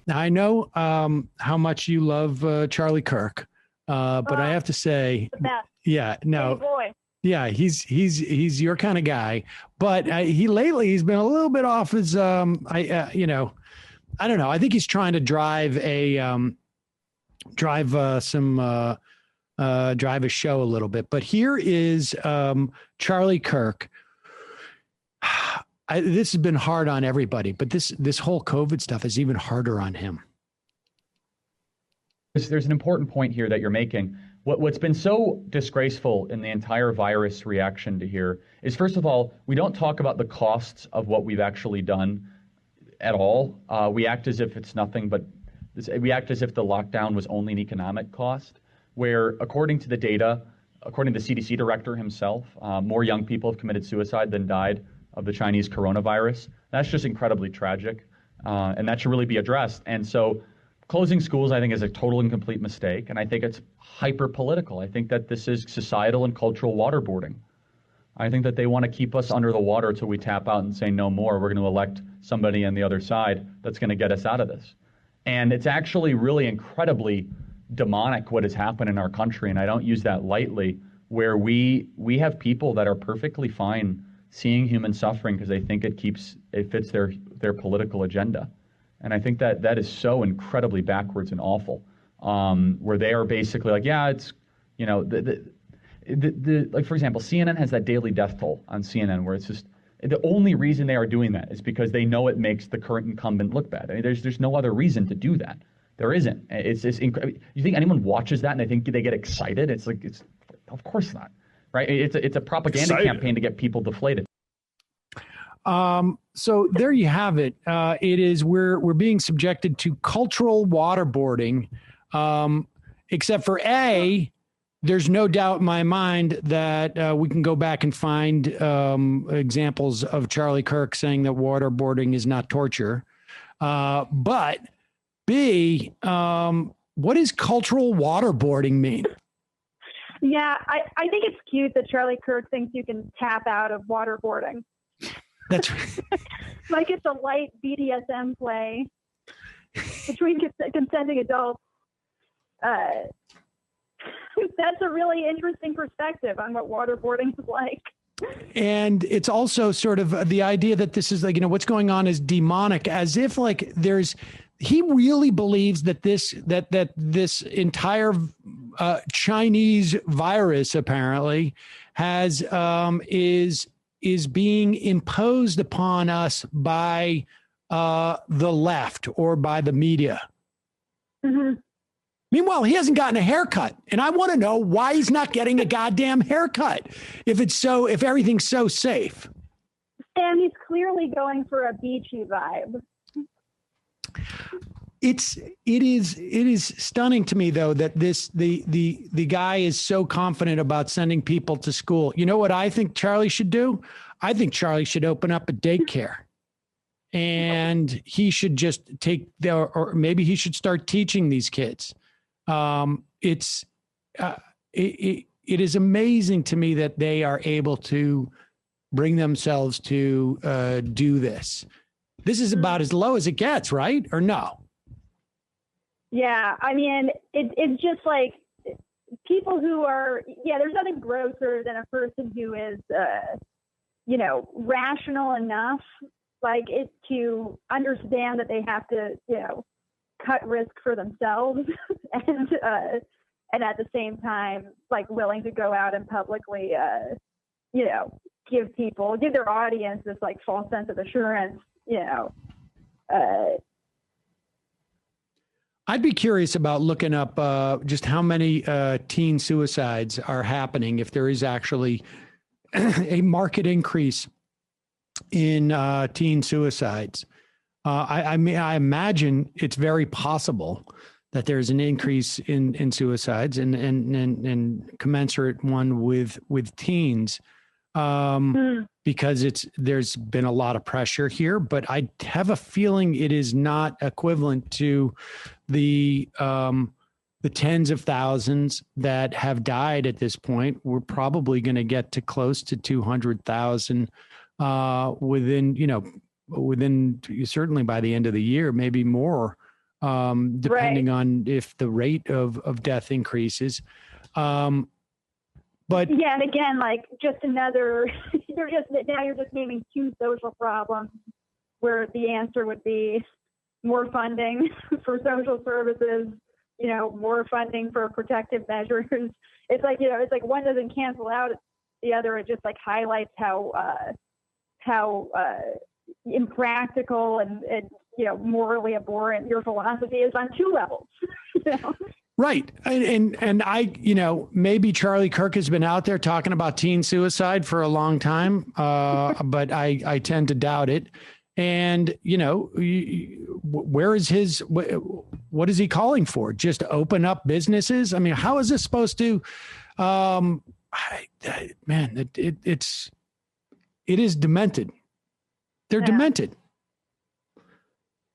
Now, I know how much you love Charlie Kirk, but I have to say, yeah, no, boy. yeah, he's your kind of guy. But he's been a little bit off his. I don't know. I think he's trying to drive a show a little bit. But here is Charlie Kirk. This has been hard on everybody, but this whole COVID stuff is even harder on him. There's an important point here that you're making. What's been so disgraceful in the entire virus reaction to here is, first of all, we don't talk about the costs of what we've actually done at all. We act as if it's nothing, but we act as if the lockdown was only an economic cost, where according to the data, according to the CDC director himself, more young people have committed suicide than died of the Chinese coronavirus. That's just incredibly tragic, and that should really be addressed. And so closing schools, I think, is a total and complete mistake, and I think it's hyper-political. I think that this is societal and cultural waterboarding. I think that they want to keep us under the water until we tap out and say no more. We're going to elect somebody on the other side that's going to get us out of this. And it's actually really incredibly demonic what has happened in our country, and I don't use that lightly, where we have people that are perfectly fine seeing human suffering because they think it fits their political agenda. And I think that is so incredibly backwards and awful, where they are basically like, yeah, it's, like, for example, CNN has that daily death toll on CNN where it's just, the only reason they are doing that is because they know it makes the current incumbent look bad. I mean, there's no other reason to do that. There isn't. It's just, you think anyone watches that and they think they get excited? It's like, of course not. Right? It's a propaganda campaign to get people deflated. So there you have it. It is we're being subjected to cultural waterboarding, except for there's no doubt in my mind that we can go back and find examples of Charlie Kirk saying that waterboarding is not torture. But B, what does cultural waterboarding mean? Yeah, I think it's cute that Charlie Kirk thinks you can tap out of waterboarding. That's like it's a light BDSM play between consenting adults. That's a really interesting perspective on what waterboarding is like. And it's also sort of the idea that this is like, what's going on is demonic, as if like he really believes that this entire Chinese virus apparently is being imposed upon us by the left or by the media. Mm-hmm. Meanwhile, he hasn't gotten a haircut, and I want to know why he's not getting a goddamn haircut if everything's so safe. And he's clearly going for a beachy vibe. It is stunning to me, though, that the guy is so confident about sending people to school. You know what I think Charlie should do? I think Charlie should open up a daycare, and he should just or maybe he should start teaching these kids. It is amazing to me that they are able to bring themselves to do this. This is about as low as it gets, right? Or no? Yeah, I mean, it's just like people who are, there's nothing grosser than a person who is, rational enough, like it to understand that they have to, cut risk for themselves and at the same time, like willing to go out and publicly, give their audience this like false sense of assurance, I'd be curious about looking up just how many teen suicides are happening, if there is actually a market increase in teen suicides. I imagine it's very possible that there's an increase in suicides and commensurate one with teens. Because there's been a lot of pressure here, but I have a feeling it is not equivalent to the tens of thousands that have died at this point. We're probably going to get to close to 200,000 within, certainly by the end of the year, maybe more, depending on if the rate of death increases. But yeah, and again, like just another, you're just naming two social problems where the answer would be more funding for social services, more funding for protective measures. It's like, it's like one doesn't cancel out the other. It just like highlights how impractical and morally abhorrent your philosophy is on two levels. Right. And I, maybe Charlie Kirk has been out there talking about teen suicide for a long time, but I tend to doubt it. And, where is what is he calling for? Just open up businesses? I mean, how is this supposed to, it is demented. They're demented.